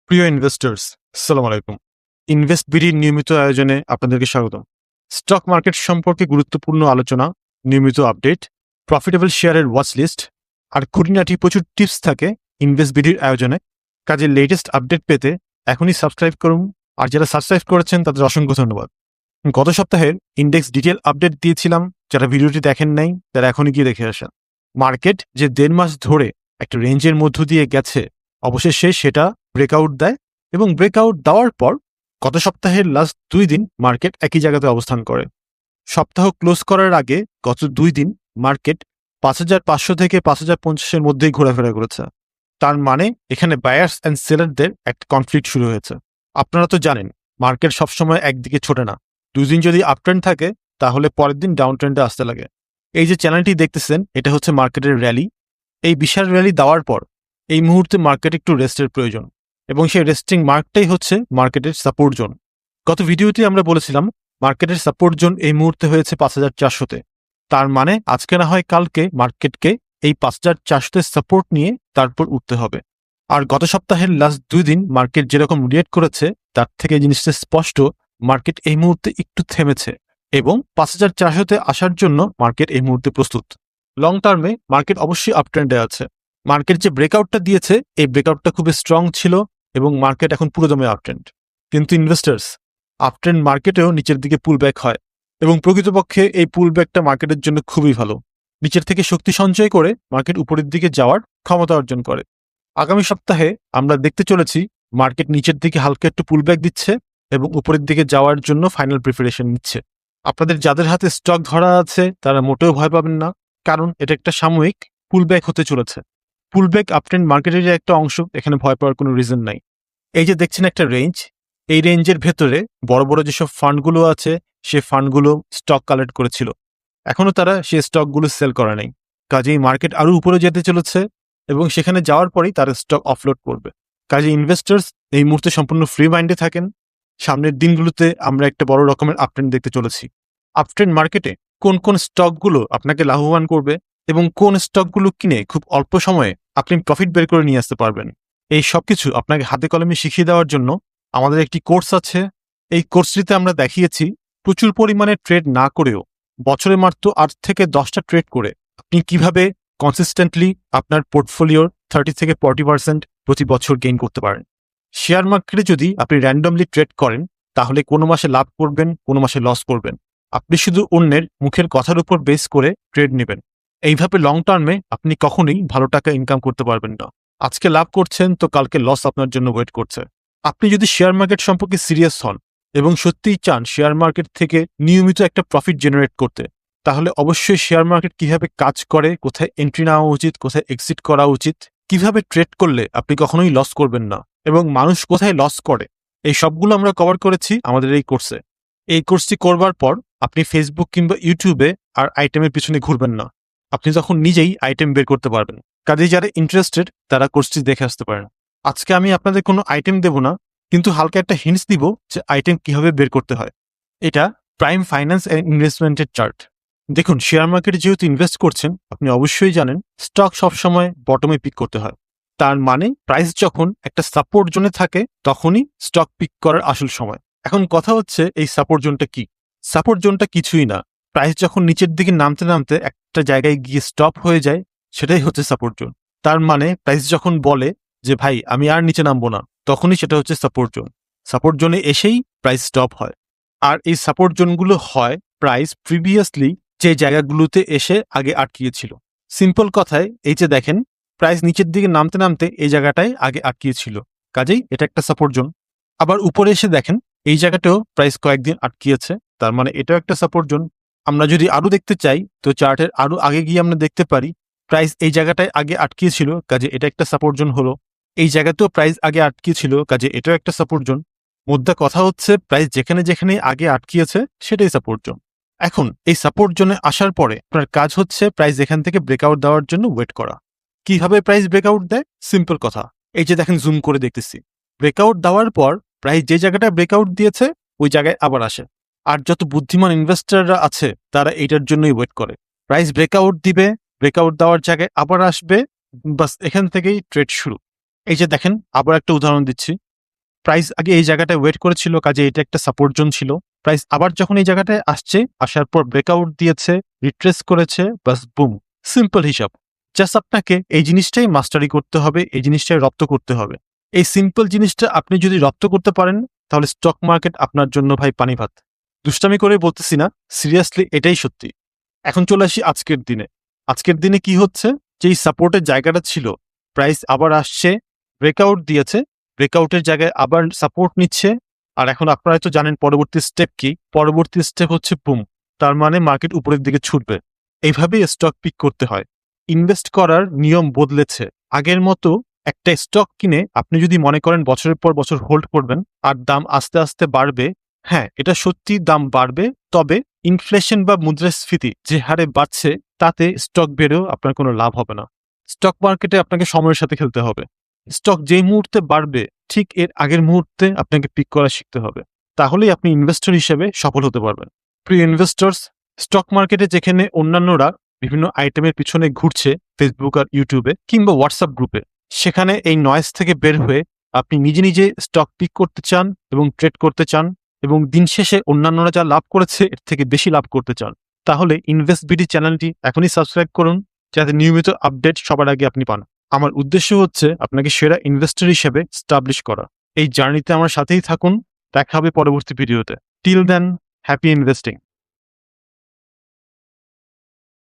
প্রিয় ইনভেস্টার্স, আসসালামু আলাইকুম। ইনভেস্ট বিডির নিয়মিত আয়োজনে আপনাদেরকে স্বাগতম। স্টক মার্কেট সম্পর্কে গুরুত্বপূর্ণ আলোচনা, নিয়মিত আপডেট, প্রফিটেবল শেয়ারের ওয়াচ লিস্ট আর খুঁটিনাটি প্রচুর টিপস থাকে ইনভেস্ট বিডির আয়োজনে। কাজে লেটেস্ট আপডেট পেতে এখনই সাবস্ক্রাইব করুন। আর যারা সাবস্ক্রাইব করেছেন তাদের অসংখ্য ধন্যবাদ। গত সপ্তাহের ইন্ডেক্স ডিটেল আপডেট দিয়েছিলাম, যারা ভিডিওটি দেখেন নাই তারা এখনই গিয়ে দেখে আসেন। মার্কেট যে 1.5 মাস ধরে একটা রেঞ্জের মধ্য দিয়ে গেছে, অবশেষে সেটা ব্রেকআউট দেয় এবং ব্রেকআউট দেওয়ার পর গত সপ্তাহের লাস্ট 2 দিন মার্কেট একই জায়গাতে অবস্থান করে। সপ্তাহ ক্লোজ করার আগে গত 2 দিন মার্কেট 5,500 থেকে 5,050 এর মধ্যেই ঘোরাফেরা করেছে। তার মানে এখানে বায়ার্স অ্যান্ড সেলারদের একটা কনফ্লিক্ট শুরু হয়েছে। আপনারা তো জানেন মার্কেট সবসময় একদিকে ছোটে না। 2 দিন যদি আপট্রেন্ড থাকে তাহলে পরের দিন ডাউন ট্রেন্ডে আসতে লাগে। এই যে চ্যানেলটি দেখতেছেন, এটা হচ্ছে মার্কেটের র্যালি। এই বিশাল র্যালি দেওয়ার পর এই মুহূর্তে মার্কেট একটু রেস্টের প্রয়োজন এবং সেই রেস্টিং মার্কটাই হচ্ছে মার্কেটের সাপোর্ট জোন। গত ভিডিওতে আমরা বলেছিলাম মার্কেটের সাপোর্ট জোন এই মুহূর্তে হয়েছে 5,400-তে। তার মানে আজকে না হয় কালকে মার্কেটকে এই 5,400-তে সাপোর্ট নিয়ে তারপর উঠতে হবে। আর গত সপ্তাহের লাস্ট 2 দিন মার্কেট যেরকম রিয়েক্ট করেছে তার থেকে জিনিসটা স্পষ্ট, মার্কেট এই মুহূর্তে একটু থেমেছে এবং 5,400-তে আসার জন্য মার্কেট এই মুহূর্তে প্রস্তুত। লং টার্মে মার্কেট অবশ্যই আপট্রেন্ডে আছে। মার্কেট যে ব্রেকআউটটা দিয়েছে এই ব্রেকআউটটা খুবই স্ট্রং ছিল এবং মার্কেট এখন পুরোদমে আপট্রেন্ড। কিন্তু ইনভেস্টার্স, আপট্রেন্ড মার্কেটেও নিচের দিকে পুল ব্যাক হয় এবং প্রকৃতপক্ষে এই পুল ব্যাকটা মার্কেটের জন্য খুবই ভালো। নিচের থেকে শক্তি সঞ্চয় করে মার্কেট উপরের দিকে যাওয়ার ক্ষমতা অর্জন করে। আগামী সপ্তাহে আমরা দেখতে চলেছি মার্কেট নিচের দিকে হালকা একটু পুল ব্যাক দিচ্ছে এবং উপরের দিকে যাওয়ার জন্য ফাইনাল প্রিপারেশন নিচ্ছে। আপনাদের যাদের হাতে স্টক ধরা আছে তারা মোটেও ভয় পাবেন না, কারণ এটা একটা সাময়িক পুল ব্যাক হতে চলেছে। পুলব্যাক আপট্রেন্ড মার্কেটের একটা অংশ, এখানে ভয় পাওয়ার কোনো রিজন নাই। এই যে দেখছেন একটা রেঞ্জ, এই রেঞ্জের ভেতরে বড় বড় যেসব ফান্ডগুলো আছে সে ফান্ডগুলো স্টক কালেক্ট করেছিল, এখনো তারা সেই স্টকগুলো সেল করে নাই। কাজেই মার্কেট আরো উপরে যেতে চলেছে এবং সেখানে যাওয়ার পরেই তারা স্টক অফলোড করবে। কাজে ইনভেস্টার্স এই মুহূর্তে সম্পূর্ণ ফ্রি মাইন্ডে থাকেন। সামনের দিনগুলোতে আমরা একটা বড় রকমের আপট্রেন্ড দেখতে চলেছি। আপট্রেন্ড মার্কেটে কোন কোন স্টকগুলো আপনাকে লাভবান করবে এবং কোন স্টকগুলো কিনে খুব অল্প সময়ে আপনি প্রফিট বের করে নিয়ে আসতে পারবেন, এই সবকিছু আপনাকে হাতে কলমে শিখিয়ে দেওয়ার জন্য আমাদের একটি কোর্স আছে। এই কোর্সটিতে আমরা দেখিয়েছি প্রচুর পরিমাণে ট্রেড না করেও বছরে মাত্র 8 থেকে 10টা ট্রেড করে আপনি কিভাবে কনসিস্টেন্টলি আপনার পোর্টফোলিওর 30 থেকে 40% প্রতি বছর গেইন করতে পারেন। শেয়ার মার্কেটে যদি আপনি র্যান্ডমলি ট্রেড করেন তাহলে কোনো মাসে লাভ করবেন, কোনো মাসে লস করবেন। আপনি শুধু অন্যের মুখের কথার উপর বেস করে ট্রেড নেবেন। এইভাবে লং টার্মে আপনি কখনোই ভালো টাকা ইনকাম করতে পারবেন না। আজকে লাভ করছেন তো কালকে লস আপনার জন্য ওয়েট করছে। আপনি যদি শেয়ার মার্কেট সম্পর্কে সিরিয়াস হন এবং সত্যিই চান শেয়ার মার্কেট থেকে নিয়মিত একটা প্রফিট জেনারেট করতে, তাহলে অবশ্যই শেয়ার মার্কেট কিভাবে কাজ করে, কোথায় এন্ট্রি নেওয়া উচিত, কোথায় এক্সিট করা উচিত, কিভাবে ট্রেড করলে আপনি কখনোই লস করবেন না এবং মানুষ কোথায় লস করে, এই সবগুলো আমরা কভার করেছি আমাদের এই কোর্সে। এই কোর্সটি করবার পর আপনি ফেসবুক কিংবা ইউটিউবে আর আইটেমের পিছনে ঘুরবেন না। আপনি তখন নিজেই আইটেম বের করতে পারবেন। কাজেই যারা ইন্টারেস্টেড তারা কোর্সটি দেখে আসতে পারেন। আজকে আমি আপনাদের কোনো আইটেম দেব না, কিন্তু হালকা একটা হিন্টস দিব যে আইটেম কিভাবে বের করতে হয়। এটা প্রাইম ফাইন্যান্স অ্যান্ড ইনভেস্টমেন্টের চার্ট। দেখুন, শেয়ার মার্কেটে যেহেতু ইনভেস্ট করছেন আপনি অবশ্যই জানেন স্টক সবসময় বটমে পিক করতে হয়। তার মানে প্রাইস যখন একটা সাপোর্ট জোনে থাকে তখনই স্টক পিক করার আসল সময়। এখন কথা হচ্ছে এই সাপোর্ট জোনটা কি? সাপোর্ট জোনটা কিছুই না, প্রাইস যখন নিচের দিকে নামতে নামতে একটা জায়গায় গিয়ে স্টপ হয়ে যায় সেটাই হচ্ছে সাপোর্ট জোন। তার মানে প্রাইস যখন বলে যে ভাই আমি আর নিচে নামবো না, তখনই সেটা হচ্ছে সাপোর্ট জোন। সাপোর্ট জোনে এসেই প্রাইস স্টপ হয়। আর এই সাপোর্ট জোনগুলো হয় প্রাইস প্রিভিয়াসলি যে জায়গাগুলোতে এসে আগে আটকিয়েছিল। সিম্পল কথায় এই যে দেখেন প্রাইস নিচের দিকে নামতে নামতে এই জায়গাটায় আগে আটকিয়েছিল, কাজেই এটা একটা সাপোর্ট জোন। আবার উপরে এসে দেখেন এই জায়গাটাও প্রাইস কয়েকদিন আটকিয়েছে, তার মানে এটাও একটা সাপোর্ট জোন। আমরা যদি আরো দেখতে চাই তো চার্টের আরো আগে গিয়ে আমরা দেখতে পারি প্রাইস এই জায়গাটায় আগে আটকিয়েছিল, কাজে এটা একটা সাপোর্ট জোন হলো। এই জায়গাতেও প্রাইস আগে আটকিয়েছিল, কাজে এটাও একটা সাপোর্ট জোন। মুদ্রা কথা হচ্ছে প্রাইস যেখানে যেখানে আগে আটকিয়েছে সেটাই সাপোর্ট জোন। এখন এই সাপোর্ট জোনে আসার পরে আপনার কাজ হচ্ছে প্রাইস এখান থেকে ব্রেকআউট দেওয়ার জন্য ওয়েট করা। কিভাবে প্রাইস ব্রেকআউট দেয়? সিম্পল কথা, এই যে দেখেন জুম করে দেখতেছি, ব্রেকআউট দেওয়ার পর প্রাইস যে জায়গাটায় ব্রেকআউট দিয়েছে ওই জায়গায় আবার আসে। আর যত বুদ্ধিমান ইনভেস্টররা আছে তারা এইটার জন্যই ওয়েট করে। প্রাইস ব্রেকআউট দিবে, ব্রেকআউট দেওয়ার জায়গায় আবার আসবে, বাস এখান থেকেই ট্রেড শুরু। এই যে দেখেন আবার একটা উদাহরণ দিচ্ছি, প্রাইস আগে এই জায়গাটায় ওয়েট করেছিল, কাজে এটা একটা সাপোর্ট জোন ছিল। প্রাইস আবার যখন এই জায়গাটায় আসছে, আসার পর ব্রেকআউট দিয়েছে, রিট্রেস করেছে, বাস বুম, সিম্পল হিসাব। জাস্ট আপনাকে এই জিনিসটাই মাস্টারি করতে হবে, এই জিনিসটাই রপ্ত করতে হবে। এই সিম্পল জিনিসটা আপনি যদি রপ্ত করতে পারেন, তাহলে স্টক মার্কেট আপনার জন্য ভাই পানি ভাত। দুষ্টামি করে বলতেছি না, সিরিয়াসলি এটাই সত্যি। এখন চলে আসি আজকের দিনে। আজকের দিনে কি হচ্ছে, যে এই সাপোর্টের জায়গাটা ছিল, প্রাইস আবার আসছে, ব্রেকআউট দিয়েছে, ব্রেকআউটের জায়গায় আবার সাপোর্ট নিচ্ছে। আর এখন আপনারা তো জানেন পরবর্তী স্টেপ কি, পরবর্তী স্টেপ হচ্ছে বুম, তার মানে মার্কেট উপরের দিকে ছুটবে। এইভাবেই স্টক পিক করতে হয়। ইনভেস্ট করার নিয়ম বদলেছে। আগের মতো একটা স্টক কিনে আপনি যদি মনে করেন বছরের পর বছর হোল্ড করবেন আর দাম আস্তে আস্তে বাড়বে, হ্যাঁ এটা সত্যি দাম বাড়বে, তবে ইনফ্লেশন বা মুদ্রাস্ফীতি যে হারে বাড়ছে তাতে স্টক বেড়েও আপনার কোনো লাভ হবে না। স্টক মার্কেটে আপনাকে সময়ের সাথে খেলতে হবে। স্টক যেই মুহূর্তে বাড়বে ঠিক এর আগের মুহূর্তে আপনাকে পিক করা শিখতে হবে, তাহলেই আপনি ইনভেস্টর হিসেবে সফল হতে পারবেন। প্রিয় ইনভেস্টর্স, স্টক মার্কেটে যেখানে অন্যান্যরা বিভিন্ন আইটেমের পিছনে ঘুরছে ফেসবুক আর ইউটিউবে কিংবা হোয়াটসঅ্যাপ গ্রুপে, সেখানে এই নয়েজ থেকে বের হয়ে আপনি নিজে নিজে স্টক পিক করতে চান এবং ট্রেড করতে চান এবং দিন শেষে অন্যান্যরা যা লাভ করেছে এর থেকে বেশি লাভ করতে চান, তাহলে ইনভেস্ট বিডি চ্যানেলটি এখনই সাবস্ক্রাইব করুন, যাতে নিয়মিত আপডেট সবার আগে আপনি পান। আমার উদ্দেশ্য হচ্ছে আপনাকে সেরা ইনভেস্টর হিসেবে স্টাবলিশ করা। এই জার্নিতে আমার সাথেই থাকুন। দেখা হবে পরবর্তী ভিডিওতে। Till then, happy investing.